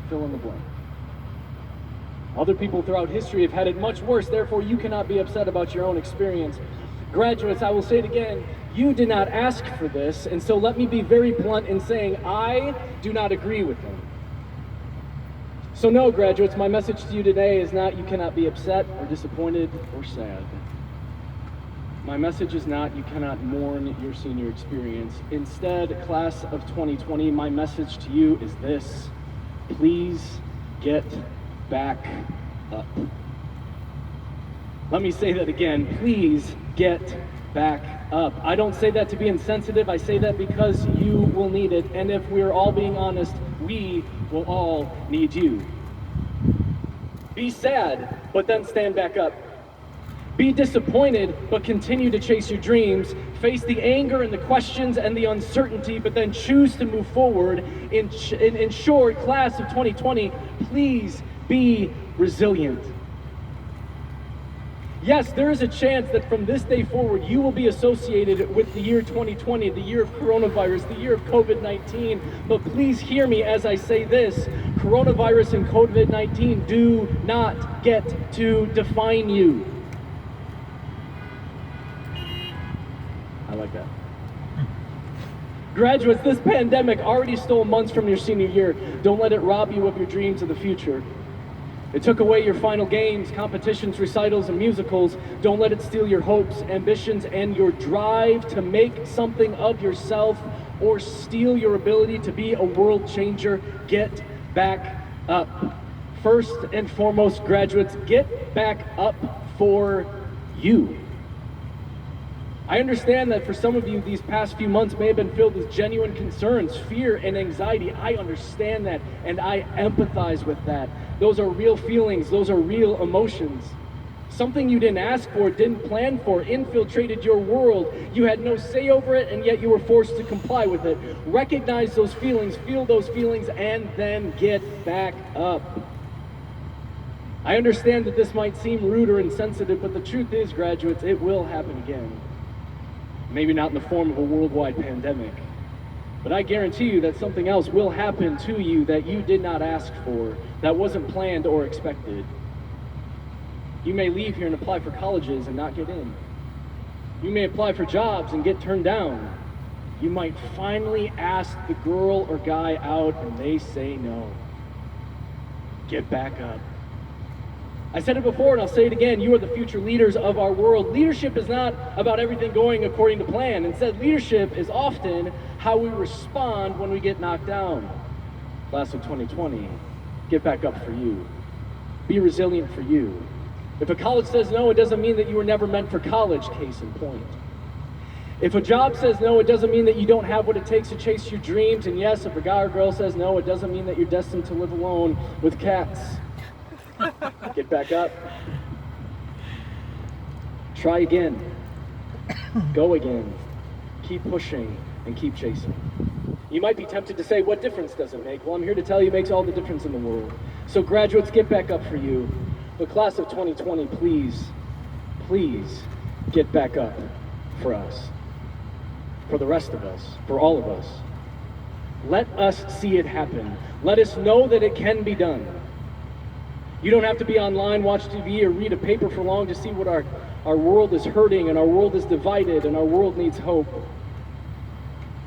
fill in the blank. Other people throughout history have had it much worse, therefore you cannot be upset about your own experience. Graduates, I will say it again, you did not ask for this, and so let me be very blunt in saying I do not agree with them. So no, graduates, my message to you today is not you cannot be upset or disappointed or sad. My message is not you cannot mourn your senior experience. Instead, class of 2020, my message to you is this: please get back up. Let me say that again, please get back up. I don't say that to be insensitive, I say that because you will need it, and if we're all being honest, we will all need you. Be sad, but then stand back up. Be disappointed, but continue to chase your dreams. Face the anger and the questions and the uncertainty, but then choose to move forward. In short, class of 2020, please be resilient. Yes, there is a chance that from this day forward, you will be associated with the year 2020, the year of coronavirus, the year of COVID-19. But please hear me as I say this: coronavirus and COVID-19 do not get to define you. I like that. Graduates, this pandemic already stole months from your senior year. Don't let it rob you of your dreams of the future. It took away your final games, competitions, recitals, and musicals. Don't let it steal your hopes, ambitions, and your drive to make something of yourself or steal your ability to be a world changer. Get back up. First and foremost, graduates, get back up for you. I understand that for some of you, these past few months may have been filled with genuine concerns, fear, and anxiety. I understand that, and I empathize with that. Those are real feelings, those are real emotions. Something you didn't ask for, didn't plan for, infiltrated your world. You had no say over it, and yet you were forced to comply with it. Recognize those feelings, feel those feelings, and then get back up. I understand that this might seem rude or insensitive, but the truth is, graduates, it will happen again. Maybe not in the form of a worldwide pandemic, but I guarantee you that something else will happen to you that you did not ask for, that wasn't planned or expected. You may leave here and apply for colleges and not get in. You may apply for jobs and get turned down. You might finally ask the girl or guy out and they say no. Get back up. I said it before and I'll say it again, you are the future leaders of our world. Leadership is not about everything going according to plan. Instead, leadership is often how we respond when we get knocked down. Class of 2020, get back up for you. Be resilient for you. If a college says no, it doesn't mean that you were never meant for college, case in point. If a job says no, it doesn't mean that you don't have what it takes to chase your dreams. And yes, if a guy or girl says no, it doesn't mean that you're destined to live alone with cats. Get back up. Try again. Go again. Keep pushing and keep chasing. You might be tempted to say, what difference does it make? Well, I'm here to tell you it makes all the difference in the world. So graduates, get back up for you. The class of 2020, please get back up for us. For the rest of us. For all of us. Let us see it happen. Let us know that it can be done. You don't have to be online, watch TV, or read a paper for long to see what our world is hurting and our world is divided and our world needs hope.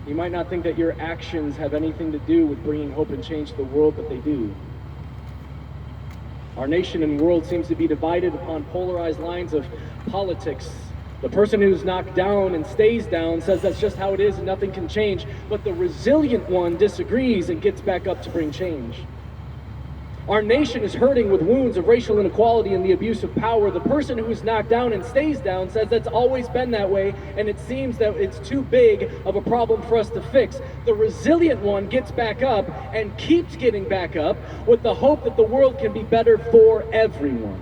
You might not think that your actions have anything to do with bringing hope and change to the world, but they do. Our nation and world seems to be divided upon polarized lines of politics. The person who's knocked down and stays down says that's just how it is and nothing can change, but the resilient one disagrees and gets back up to bring change. Our nation is hurting with wounds of racial inequality and the abuse of power. The person who is knocked down and stays down says that's always been that way, and it seems that it's too big of a problem for us to fix. The resilient one gets back up and keeps getting back up with the hope that the world can be better for everyone.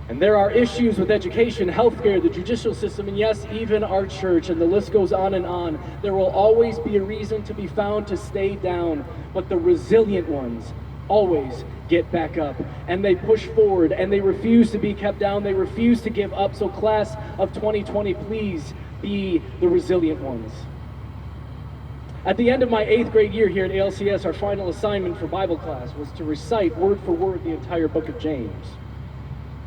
And there are issues with education, healthcare, the judicial system, and yes, even our church, and the list goes on and on. There will always be a reason to be found to stay down, but the resilient ones always get back up, and they push forward, and they refuse to be kept down. They refuse to give up. So class of 2020, please be the resilient ones. At the end of my 8th grade year here at ALCS, our final assignment for Bible class was to recite word for word the entire book of James.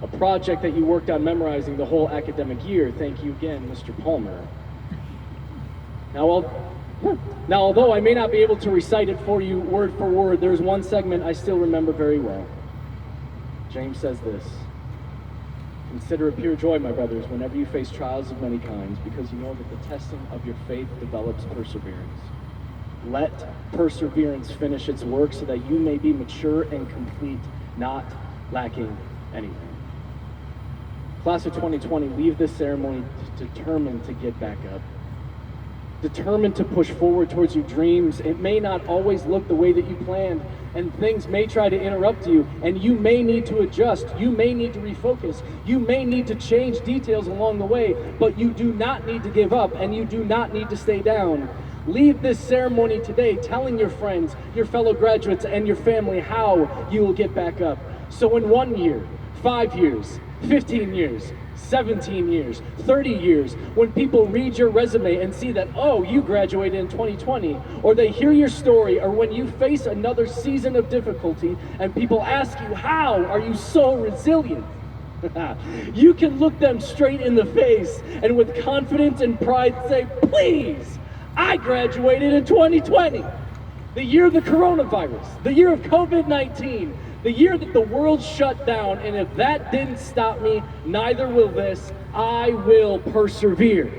A project that you worked on memorizing the whole academic year. Thank you again, Mr. Palmer. Now, although I may not be able to recite it for you word for word, there's one segment I still remember very well. James says this: "Consider it pure joy, my brothers, whenever you face trials of many kinds, because you know that the testing of your faith develops perseverance. Let perseverance finish its work so that you may be mature and complete, not lacking anything." Class of 2020, leave this ceremony determined to get back up. Determined to push forward towards your dreams. It may not always look the way that you planned, and things may try to interrupt you, and you may need to adjust. You may need to refocus. You may need to change details along the way, but you do not need to give up, and you do not need to stay down. Leave this ceremony today telling your friends, your fellow graduates, and your family how you will get back up. So in 1 year, 5 years, 15 years, 17 years, 30 years, when people read your resume and see that, oh, you graduated in 2020, or they hear your story, or when you face another season of difficulty and people ask you, how are you so resilient? You can look them straight in the face and with confidence and pride say, please, I graduated in 2020, the year of the coronavirus, the year of COVID-19, the year that the world shut down, and if that didn't stop me, neither will this. I will persevere.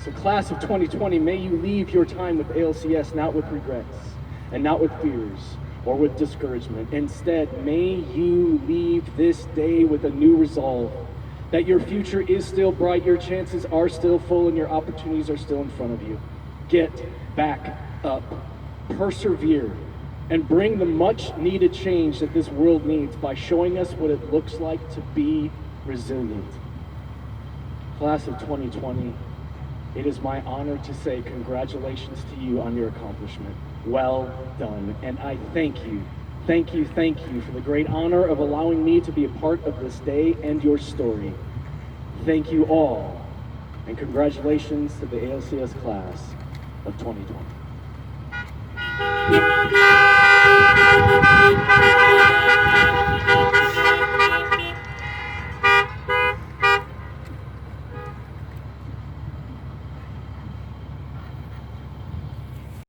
So class of 2020, may you leave your time with ALCS not with regrets and not with fears or with discouragement. Instead, may you leave this day with a new resolve that your future is still bright, your chances are still full, and your opportunities are still in front of you. Get back up, persevere, and bring the much needed change that this world needs by showing us what it looks like to be resilient. Class of 2020, it is my honor to say congratulations to you on your accomplishment. Well done. And I thank you for the great honor of allowing me to be a part of this day and your story. Thank you all, and congratulations to the ALCS class of 2020.